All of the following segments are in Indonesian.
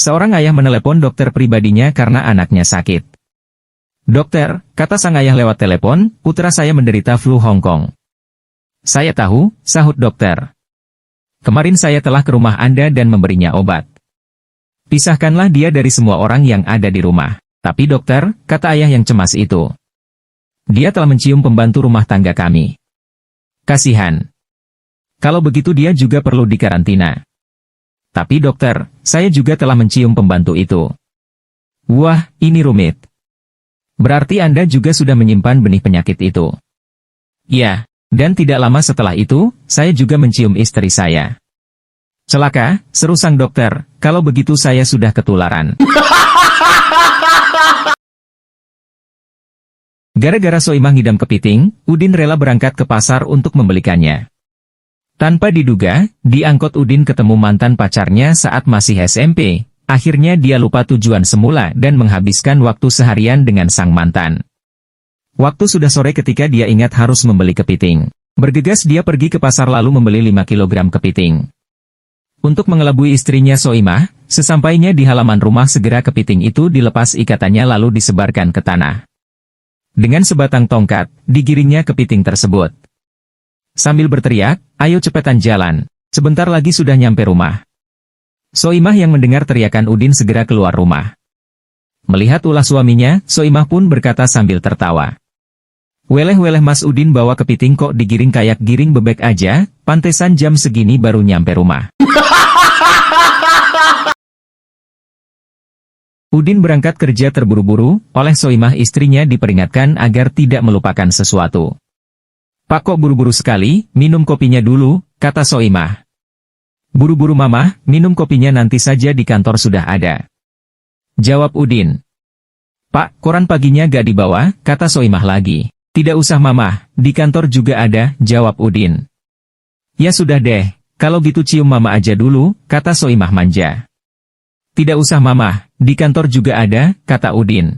Seorang ayah menelepon dokter pribadinya karena anaknya sakit. "Dokter," kata sang ayah lewat telepon, "putra saya menderita flu Hong Kong." "Saya tahu," sahut dokter. "Kemarin saya telah ke rumah Anda dan memberinya obat. Pisahkanlah dia dari semua orang yang ada di rumah." "Tapi dokter," kata ayah yang cemas itu, "dia telah mencium pembantu rumah tangga kami. Kasihan. Kalau begitu dia juga perlu dikarantina." "Tapi dokter, saya juga telah mencium pembantu itu." "Wah, ini rumit. Berarti Anda juga sudah menyimpan benih penyakit itu." "Ya, dan tidak lama setelah itu, saya juga mencium istri saya." "Celaka," seru sang dokter, "kalau begitu saya sudah ketularan." Gara-gara Soimah ngidam kepiting, Udin rela berangkat ke pasar untuk membelikannya. Tanpa diduga, di angkot Udin ketemu mantan pacarnya saat masih SMP. Akhirnya dia lupa tujuan semula dan menghabiskan waktu seharian dengan sang mantan. Waktu sudah sore ketika dia ingat harus membeli kepiting. Bergegas dia pergi ke pasar lalu membeli 5 kilogram kepiting. Untuk mengelabui istrinya Soimah, sesampainya di halaman rumah segera kepiting itu dilepas ikatannya lalu disebarkan ke tanah. Dengan sebatang tongkat, digiringnya kepiting tersebut. Sambil berteriak, "Ayo cepetan jalan, sebentar lagi sudah nyampe rumah." Soimah yang mendengar teriakan Udin segera keluar rumah. Melihat ulah suaminya, Soimah pun berkata sambil tertawa, "Weleh-weleh Mas Udin bawa kepiting kok digiring kayak giring bebek aja, pantesan jam segini baru nyampe rumah." Udin berangkat kerja terburu-buru, oleh Soimah istrinya diperingatkan agar tidak melupakan sesuatu. "Pak kok buru-buru sekali, minum kopinya dulu," kata Soimah. "Buru-buru Mama, minum kopinya nanti saja di kantor sudah ada," jawab Udin. "Pak, koran paginya gak dibawa," kata Soimah lagi. "Tidak usah Mama, di kantor juga ada," jawab Udin. "Ya sudah deh, kalau gitu cium Mama aja dulu," kata Soimah manja. "Tidak usah Mama, di kantor juga ada," kata Udin.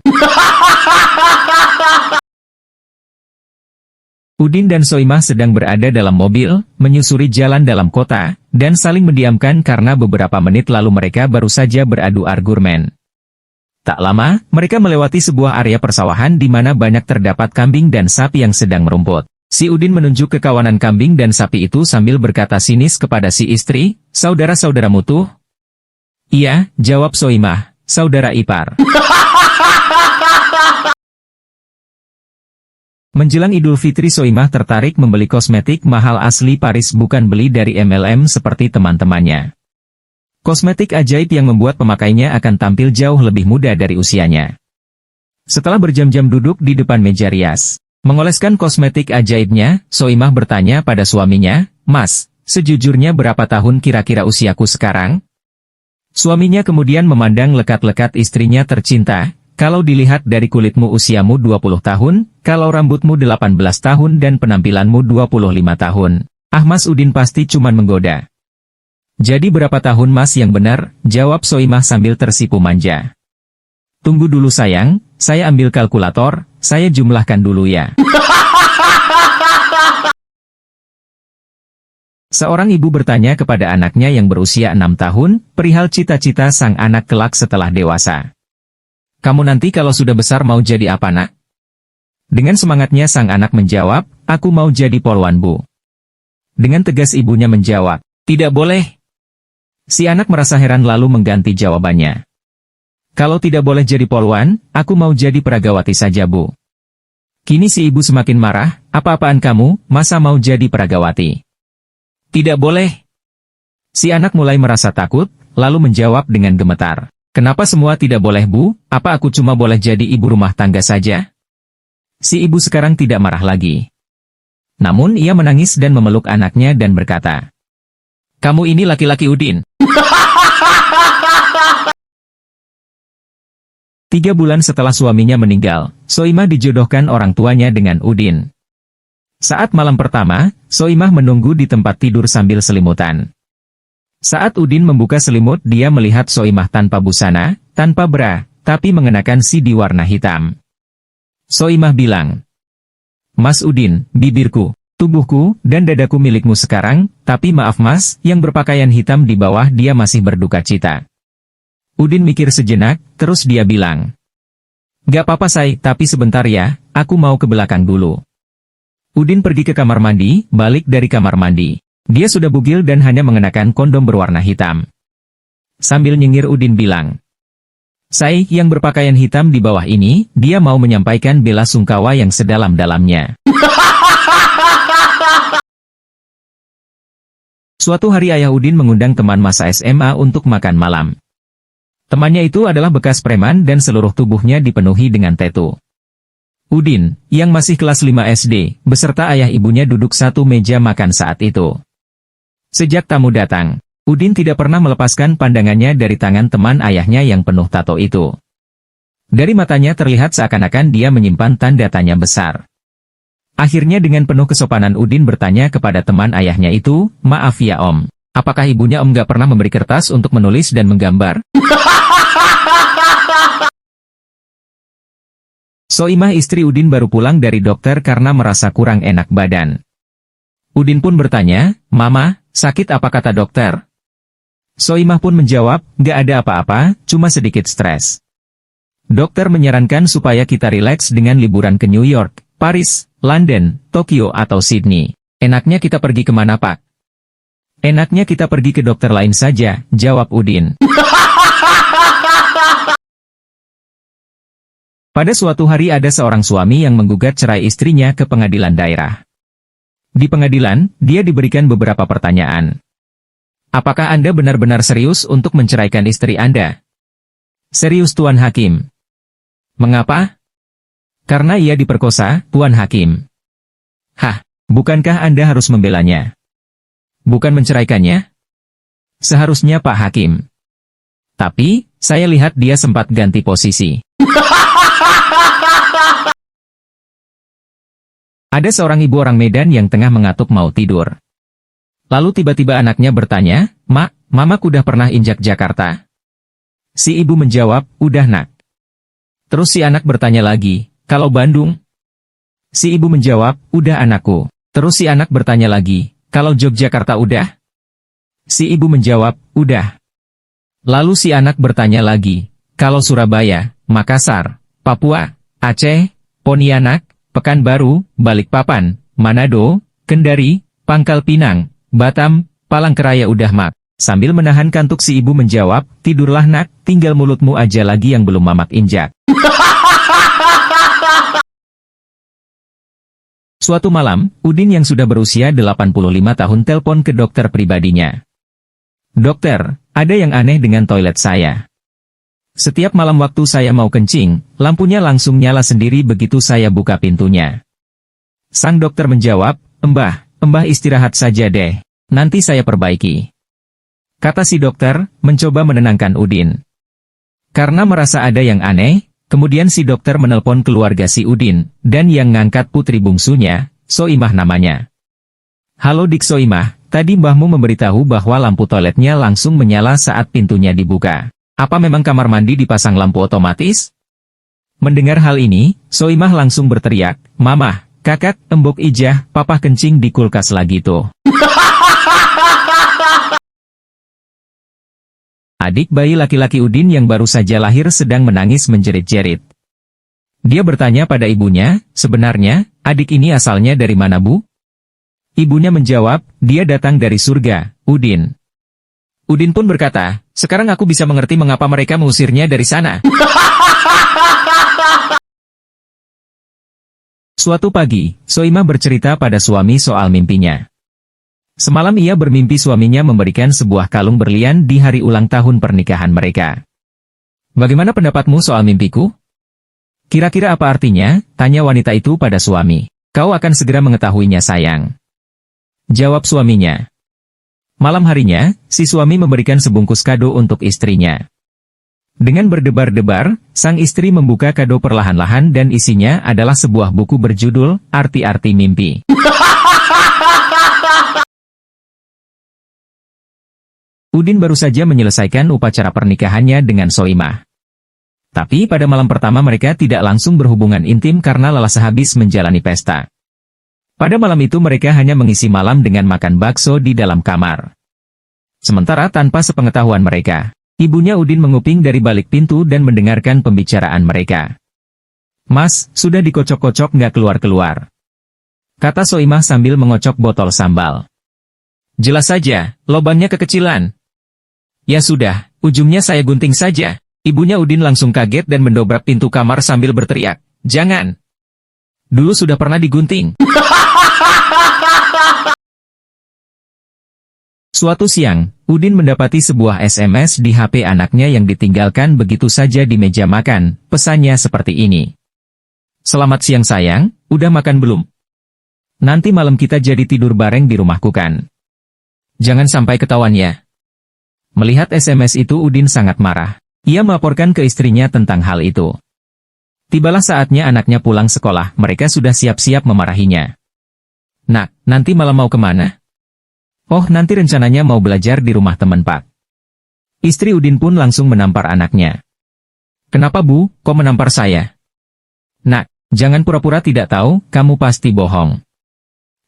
Udin dan Soimah sedang berada dalam mobil, menyusuri jalan dalam kota, dan saling mendiamkan karena beberapa menit lalu mereka baru saja beradu argumen. Tak lama, mereka melewati sebuah area persawahan di mana banyak terdapat kambing dan sapi yang sedang merumput. Si Udin menunjuk ke kawanan kambing dan sapi itu sambil berkata sinis kepada si istri, "Saudara-saudaramu tuh?" "Iya," jawab Soimah, "saudara ipar." Menjelang Idul Fitri Soimah tertarik membeli kosmetik mahal asli Paris bukan beli dari MLM seperti teman-temannya. Kosmetik ajaib yang membuat pemakainya akan tampil jauh lebih muda dari usianya. Setelah berjam-jam duduk di depan meja rias, mengoleskan kosmetik ajaibnya, Soimah bertanya pada suaminya, "Mas, sejujurnya berapa tahun kira-kira usiaku sekarang?" Suaminya kemudian memandang lekat-lekat istrinya tercinta, "Kalau dilihat dari kulitmu usiamu 20 tahun, kalau rambutmu 18 tahun dan penampilanmu 25 tahun. Ah Mas Udin pasti cuman menggoda." "Jadi berapa tahun Mas yang benar?" jawab Soimah sambil tersipu manja. "Tunggu dulu sayang, saya ambil kalkulator, saya jumlahkan dulu ya." Seorang ibu bertanya kepada anaknya yang berusia 6 tahun, perihal cita-cita sang anak kelak setelah dewasa. "Kamu nanti kalau sudah besar mau jadi apa nak?" Dengan semangatnya sang anak menjawab, "Aku mau jadi polwan Bu." Dengan tegas ibunya menjawab, "Tidak boleh." Si anak merasa heran lalu mengganti jawabannya. "Kalau tidak boleh jadi polwan, aku mau jadi peragawati saja Bu." Kini si ibu semakin marah, "Apa-apaan kamu, masa mau jadi peragawati?" "Tidak boleh." Si anak mulai merasa takut, lalu menjawab dengan gemetar, "Kenapa semua tidak boleh Bu? Apa aku cuma boleh jadi ibu rumah tangga saja?" Si ibu sekarang tidak marah lagi. Namun ia menangis dan memeluk anaknya dan berkata, "Kamu ini laki-laki Udin." 3 bulan setelah suaminya meninggal, Soimah dijodohkan orang tuanya dengan Udin. Saat malam pertama, Soimah menunggu di tempat tidur sambil selimutan. Saat Udin membuka selimut dia melihat Soimah tanpa busana, tanpa bra, tapi mengenakan sidi warna hitam. Soimah bilang, "Mas Udin, bibirku, tubuhku, dan dadaku milikmu sekarang, tapi maaf mas, yang berpakaian hitam di bawah dia masih berduka cita." Udin mikir sejenak, terus dia bilang. Gak apa-apa say, tapi sebentar ya, aku mau ke belakang dulu. Udin pergi ke kamar mandi, balik dari kamar mandi. Dia sudah bugil dan hanya mengenakan kondom berwarna hitam. Sambil nyengir Udin bilang. Say, yang berpakaian hitam di bawah ini, dia mau menyampaikan bela sungkawa yang sedalam-dalamnya. Suatu hari ayah Udin mengundang teman masa SMA untuk makan malam. Temannya itu adalah bekas preman dan seluruh tubuhnya dipenuhi dengan tattoo. Udin, yang masih kelas 5 SD, beserta ayah ibunya duduk satu meja makan saat itu. Sejak tamu datang, Udin tidak pernah melepaskan pandangannya dari tangan teman ayahnya yang penuh tato itu. Dari matanya terlihat seakan-akan dia menyimpan tanda tanya besar. Akhirnya dengan penuh kesopanan Udin bertanya kepada teman ayahnya itu, maaf ya om, apakah ibunya om gak pernah memberi kertas untuk menulis dan menggambar? Soimah istri Udin baru pulang dari dokter karena merasa kurang enak badan. Udin pun bertanya, Mama, sakit apa kata dokter? Soimah pun menjawab, gak ada apa-apa, cuma sedikit stres. Dokter menyarankan supaya kita rileks dengan liburan ke New York, Paris, London, Tokyo atau Sydney. Enaknya kita pergi kemana Pak? Enaknya kita pergi ke dokter lain saja, jawab Udin. Pada suatu hari ada seorang suami yang menggugat cerai istrinya ke pengadilan daerah. Di pengadilan, dia diberikan beberapa pertanyaan. Apakah Anda benar-benar serius untuk menceraikan istri Anda? Serius Tuan Hakim. Mengapa? Karena ia diperkosa, Tuan Hakim. Hah, bukankah Anda harus membelanya? Bukan menceraikannya? Seharusnya Pak Hakim. Tapi, saya lihat dia sempat ganti posisi. Ada seorang ibu orang Medan yang tengah mengatuk mau tidur. Lalu tiba-tiba anaknya bertanya, Mak, Mamaku udah pernah injak Jakarta? Si ibu menjawab, udah nak. Terus si anak bertanya lagi, kalau Bandung? Si ibu menjawab, udah anakku. Terus si anak bertanya lagi, kalau Yogyakarta udah? Si ibu menjawab, udah. Lalu si anak bertanya lagi, kalau Surabaya, Makassar, Papua, Aceh, Pontianak, Pekanbaru, Balikpapan, Manado, Kendari, Pangkal Pinang, Batam, Palangkaraya udah mak. Sambil menahan kantuk si ibu menjawab, tidurlah nak, tinggal mulutmu aja lagi yang belum mamak injak. Suatu malam, Udin yang sudah berusia 85 tahun telepon ke dokter pribadinya. Dokter, ada yang aneh dengan toilet saya. Setiap malam waktu saya mau kencing, lampunya langsung nyala sendiri begitu saya buka pintunya. Sang dokter menjawab, Mbah istirahat saja deh, nanti saya perbaiki. Kata si dokter, mencoba menenangkan Udin. Karena merasa ada yang aneh, kemudian si dokter menelpon keluarga si Udin, dan yang ngangkat putri bungsunya, Soimah namanya. Halo Dik Soimah, tadi mbahmu memberitahu bahwa lampu toiletnya langsung menyala saat pintunya dibuka. Apa memang kamar mandi dipasang lampu otomatis? Mendengar hal ini, Soimah langsung berteriak, Mamah, Kakak, Embok Ijah, Papa kencing di kulkas lagi tuh. Adik bayi laki-laki Udin yang baru saja lahir sedang menangis menjerit-jerit. Dia bertanya pada ibunya, sebenarnya, adik ini asalnya dari mana Bu? Ibunya menjawab, dia datang dari surga, Udin. Udin pun berkata, sekarang aku bisa mengerti mengapa mereka mengusirnya dari sana. Suatu pagi, Soimah bercerita pada suami soal mimpinya. Semalam ia bermimpi suaminya memberikan sebuah kalung berlian di hari ulang tahun pernikahan mereka. Bagaimana pendapatmu soal mimpiku? Kira-kira apa artinya? Tanya wanita itu pada suami. Kau akan segera mengetahuinya sayang. Jawab suaminya. Malam harinya, si suami memberikan sebungkus kado untuk istrinya. Dengan berdebar-debar, sang istri membuka kado perlahan-lahan dan isinya adalah sebuah buku berjudul, Arti-Arti Mimpi. Udin baru saja menyelesaikan upacara pernikahannya dengan Soimah. Tapi pada malam pertama mereka tidak langsung berhubungan intim karena lelah sehabis menjalani pesta. Pada malam itu mereka hanya mengisi malam dengan makan bakso di dalam kamar. Sementara tanpa sepengetahuan mereka, Ibunya Udin menguping dari balik pintu dan mendengarkan pembicaraan mereka. "Mas, sudah dikocok-kocok nggak keluar-keluar?" kata Soimah sambil mengocok botol sambal. "Jelas saja, lobangnya kekecilan." "Ya sudah, ujungnya saya gunting saja." Ibunya Udin langsung kaget dan mendobrak pintu kamar sambil berteriak, "Jangan! Dulu sudah pernah digunting." Suatu siang, Udin mendapati sebuah SMS di HP anaknya yang ditinggalkan begitu saja di meja makan. Pesannya seperti ini. "Selamat siang sayang, udah makan belum? Nanti malam kita jadi tidur bareng di rumahku kan? Jangan sampai ketahuan ya." Melihat SMS itu Udin sangat marah. Ia melaporkan ke istrinya tentang hal itu. Tibalah saatnya anaknya pulang sekolah, mereka sudah siap-siap memarahinya. "Nak, nanti malam mau kemana?" "Oh, nanti rencananya mau belajar di rumah teman Pak." Istri Udin pun langsung menampar anaknya. "Kenapa Bu, kok menampar saya?" "Nak, jangan pura-pura tidak tahu, kamu pasti bohong.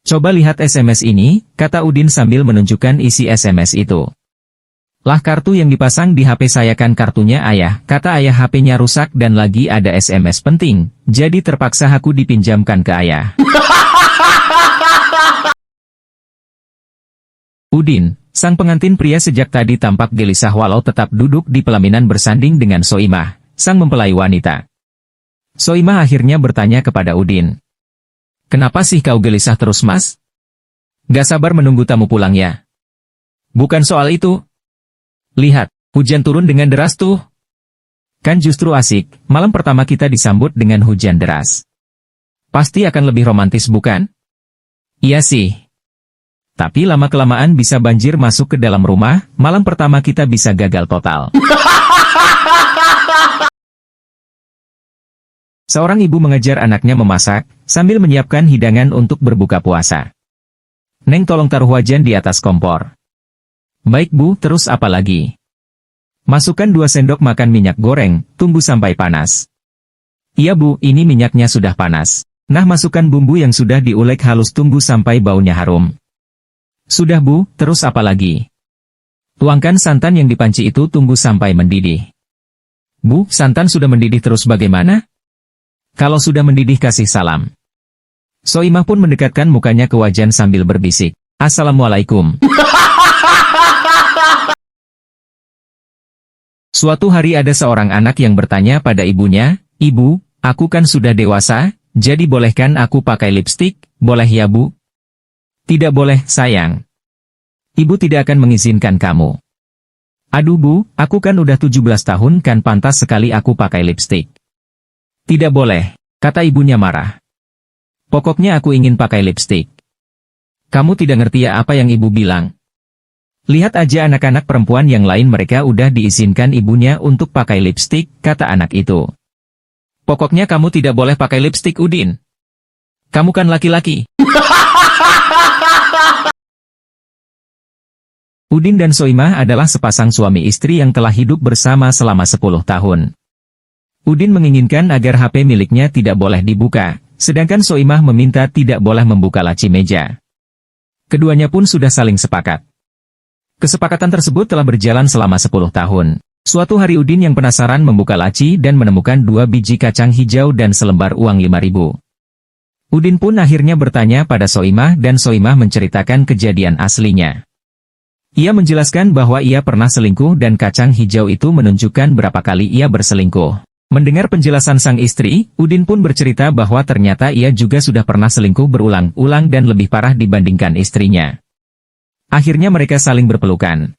Coba lihat SMS ini," kata Udin sambil menunjukkan isi SMS itu. "Lah kartu yang dipasang di HP saya kan kartunya ayah," kata ayah. "HP-nya rusak dan lagi ada SMS penting, jadi terpaksa aku dipinjamkan ke ayah." Udin, sang pengantin pria sejak tadi tampak gelisah walau tetap duduk di pelaminan bersanding dengan Soimah, sang mempelai wanita. Soimah akhirnya bertanya kepada Udin. "Kenapa sih kau gelisah terus Mas? Gak sabar menunggu tamu pulang ya?" "Bukan soal itu. Lihat, hujan turun dengan deras tuh. Kan justru asik, malam pertama kita disambut dengan hujan deras. Pasti akan lebih romantis bukan?" "Iya sih. Tapi lama-kelamaan bisa banjir masuk ke dalam rumah, malam pertama kita bisa gagal total." Seorang ibu mengejar anaknya memasak, sambil menyiapkan hidangan untuk berbuka puasa. "Neng tolong taruh wajan di atas kompor." "Baik Bu, terus apa lagi?" "Masukkan 2 sendok makan minyak goreng, tunggu sampai panas." "Iya Bu, ini minyaknya sudah panas." "Nah masukkan bumbu yang sudah diulek halus, tunggu sampai baunya harum." "Sudah Bu, terus apa lagi?" "Tuangkan santan yang dipanci itu, tunggu sampai mendidih." "Bu, santan sudah mendidih terus bagaimana?" "Kalau sudah mendidih kasih salam." Soimah pun mendekatkan mukanya ke wajan sambil berbisik, "Assalamualaikum." Suatu hari ada seorang anak yang bertanya pada ibunya, "Ibu, aku kan sudah dewasa, jadi bolehkan aku pakai lipstik?" "Boleh ya Bu." "Tidak boleh, sayang. Ibu tidak akan mengizinkan kamu." "Aduh Bu, aku kan udah 17 tahun kan pantas sekali aku pakai lipstik." "Tidak boleh," kata ibunya marah. "Pokoknya aku ingin pakai lipstik." "Kamu tidak ngerti ya apa yang ibu bilang? Lihat aja anak-anak perempuan yang lain, mereka udah diizinkan ibunya untuk pakai lipstik," kata anak itu. "Pokoknya kamu tidak boleh pakai lipstik Udin. Kamu kan laki-laki." Udin dan Soimah adalah sepasang suami istri yang telah hidup bersama selama 10 tahun. Udin menginginkan agar HP miliknya tidak boleh dibuka, sedangkan Soimah meminta tidak boleh membuka laci meja. Keduanya pun sudah saling sepakat. Kesepakatan tersebut telah berjalan selama 10 tahun. Suatu hari Udin yang penasaran membuka laci dan menemukan 2 biji kacang hijau dan selembar uang 5.000. Udin pun akhirnya bertanya pada Soimah dan Soimah menceritakan kejadian aslinya. Ia menjelaskan bahwa ia pernah selingkuh dan kacang hijau itu menunjukkan berapa kali ia berselingkuh. Mendengar penjelasan sang istri, Udin pun bercerita bahwa ternyata ia juga sudah pernah selingkuh berulang-ulang dan lebih parah dibandingkan istrinya. Akhirnya mereka saling berpelukan.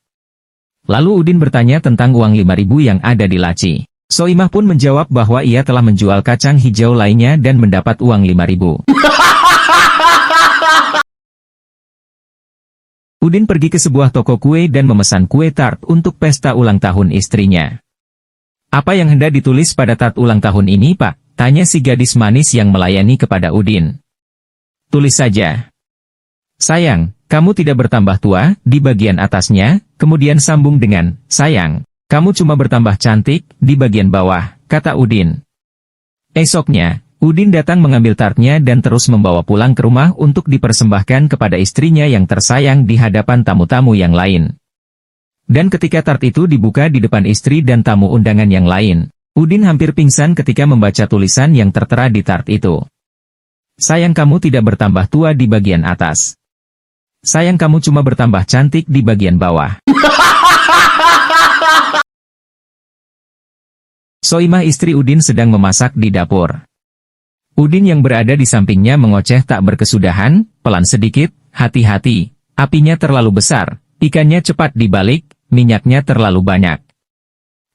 Lalu Udin bertanya tentang uang 5.000 yang ada di laci. Soimah pun menjawab bahwa ia telah menjual kacang hijau lainnya dan mendapat uang 5.000. Udin pergi ke sebuah toko kue dan memesan kue tart untuk pesta ulang tahun istrinya. "Apa yang hendak ditulis pada tart ulang tahun ini, Pak?" tanya si gadis manis yang melayani kepada Udin. "Tulis saja." "Sayang, kamu tidak bertambah tua," di bagian atasnya, kemudian sambung dengan, "Sayang, kamu cuma bertambah cantik," di bagian bawah, kata Udin. Esoknya, Udin datang mengambil tartnya dan terus membawa pulang ke rumah untuk dipersembahkan kepada istrinya yang tersayang di hadapan tamu-tamu yang lain. Dan ketika tart itu dibuka di depan istri dan tamu undangan yang lain, Udin hampir pingsan ketika membaca tulisan yang tertera di tart itu. Sayang kamu tidak bertambah tua di bagian atas. Sayang kamu cuma bertambah cantik di bagian bawah. Soimah istri Udin sedang memasak di dapur. Udin yang berada di sampingnya mengoceh tak berkesudahan, pelan sedikit, hati-hati, apinya terlalu besar, ikannya cepat dibalik, minyaknya terlalu banyak.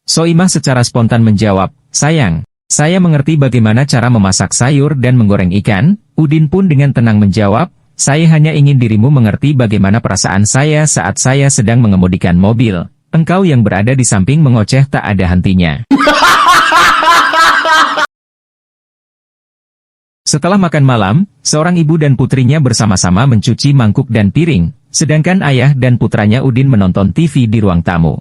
Soimah secara spontan menjawab, sayang, saya mengerti bagaimana cara memasak sayur dan menggoreng ikan. Udin pun dengan tenang menjawab, saya hanya ingin dirimu mengerti bagaimana perasaan saya saat saya sedang mengemudikan mobil. Engkau yang berada di samping mengoceh tak ada hentinya. Setelah makan malam, seorang ibu dan putrinya bersama-sama mencuci mangkuk dan piring, sedangkan ayah dan putranya Udin menonton TV di ruang tamu.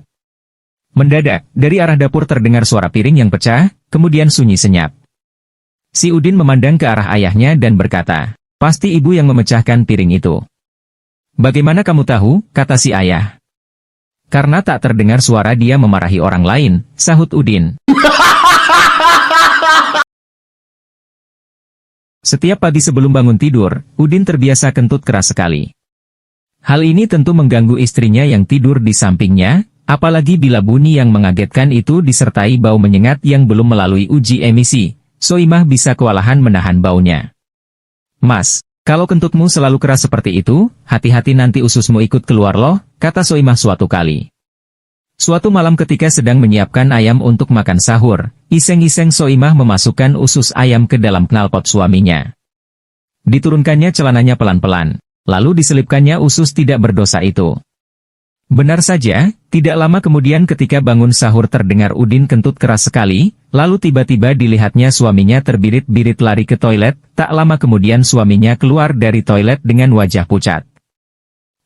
Mendadak, dari arah dapur terdengar suara piring yang pecah, kemudian sunyi senyap. Si Udin memandang ke arah ayahnya dan berkata, pasti ibu yang memecahkan piring itu. Bagaimana kamu tahu, kata si ayah. Karena tak terdengar suara dia memarahi orang lain, sahut Udin. Setiap pagi sebelum bangun tidur, Udin terbiasa kentut keras sekali. Hal ini tentu mengganggu istrinya yang tidur di sampingnya, apalagi bila bunyi yang mengagetkan itu disertai bau menyengat yang belum melalui uji emisi. Soimah bisa kewalahan menahan baunya. Mas, kalau kentutmu selalu keras seperti itu, hati-hati nanti ususmu ikut keluar loh, kata Soimah suatu kali. Suatu malam ketika sedang menyiapkan ayam untuk makan sahur, iseng-iseng Soimah memasukkan usus ayam ke dalam knalpot suaminya. Diturunkannya celananya pelan-pelan, lalu diselipkannya usus tidak berdosa itu. Benar saja, tidak lama kemudian ketika bangun sahur terdengar Udin kentut keras sekali, lalu tiba-tiba dilihatnya suaminya terbirit-birit lari ke toilet, tak lama kemudian suaminya keluar dari toilet dengan wajah pucat.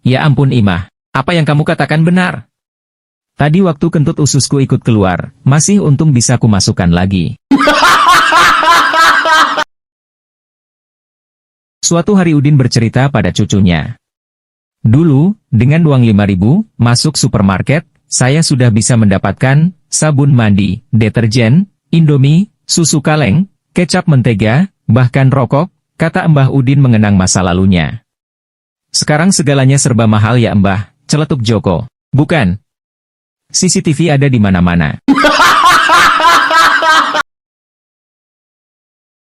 Ya ampun Imah, apa yang kamu katakan benar? Tadi waktu kentut ususku ikut keluar, masih untung bisa kumasukkan lagi. Suatu hari Udin bercerita pada cucunya. Dulu, dengan uang 5.000, masuk supermarket, saya sudah bisa mendapatkan sabun mandi, deterjen, Indomie, susu kaleng, kecap mentega, bahkan rokok, kata Mbah Udin mengenang masa lalunya. Sekarang segalanya serba mahal ya Mbah, celetuk Joko. Bukan. CCTV ada di mana-mana.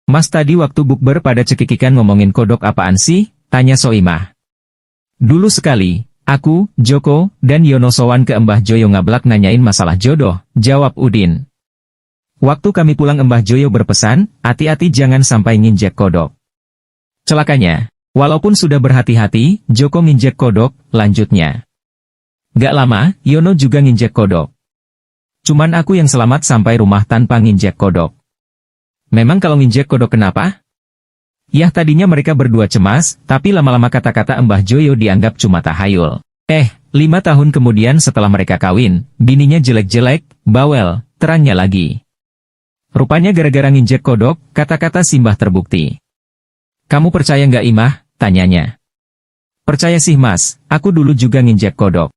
Mas tadi waktu bukber pada cekikikan ngomongin kodok apaan sih? Tanya Soimah. Dulu sekali, aku, Joko, dan Yono sowan ke Mbah Joyo ngablak nanyain masalah jodoh, jawab Udin. Waktu kami pulang Mbah Joyo berpesan, hati-hati jangan sampai nginjek kodok. Celakanya, walaupun sudah berhati-hati, Joko nginjek kodok, lanjutnya. Gak lama, Yono juga nginjek kodok. Cuman aku yang selamat sampai rumah tanpa nginjek kodok. Memang kalau nginjek kodok kenapa? Yah tadinya mereka berdua cemas, tapi lama-lama kata-kata Mbah Joyo dianggap cuma tahayul. 5 tahun kemudian setelah mereka kawin, bininya jelek-jelek, bawel, terangnya lagi. Rupanya gara-gara nginjek kodok, kata-kata Simbah terbukti. Kamu percaya nggak Imah? Tanyanya. Percaya sih Mas, aku dulu juga nginjek kodok.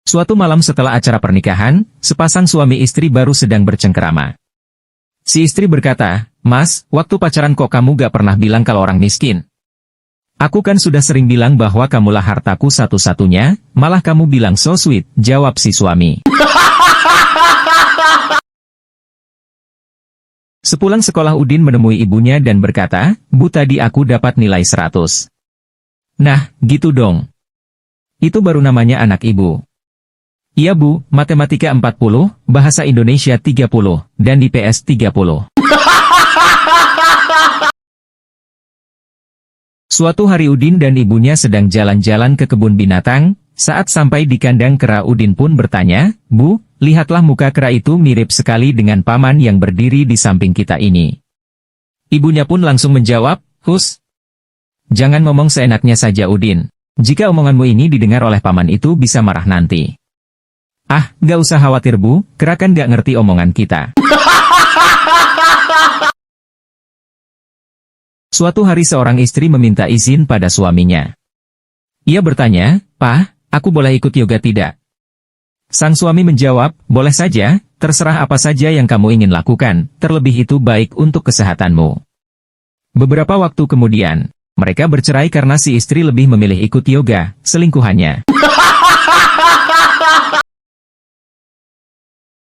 Suatu malam setelah acara pernikahan, sepasang suami istri baru sedang bercengkerama. Si istri berkata, Mas, waktu pacaran kok kamu gak pernah bilang kalau orang miskin? Aku kan sudah sering bilang bahwa kamulah hartaku satu-satunya, malah kamu bilang so sweet, jawab si suami. Sepulang sekolah Udin menemui ibunya dan berkata, Bu tadi aku dapat nilai 100. Nah, gitu dong. Itu baru namanya anak ibu. Iya Bu, matematika 40, bahasa Indonesia 30, dan IPS 30. Suatu hari Udin dan ibunya sedang jalan-jalan ke kebun binatang, saat sampai di kandang kera Udin pun bertanya, Bu, lihatlah muka kera itu mirip sekali dengan paman yang berdiri di samping kita ini. Ibunya pun langsung menjawab, Hus. Jangan ngomong seenaknya saja Udin. Jika omonganmu ini didengar oleh paman itu bisa marah nanti. Ah, gak usah khawatir Bu, kera kan gak ngerti omongan kita. Suatu hari seorang istri meminta izin pada suaminya. Ia bertanya, "Pak, aku boleh ikut yoga tidak?" Sang suami menjawab, "Boleh saja, terserah apa saja yang kamu ingin lakukan, terlebih itu baik untuk kesehatanmu." Beberapa waktu kemudian, mereka bercerai karena si istri lebih memilih ikut yoga, selingkuhannya.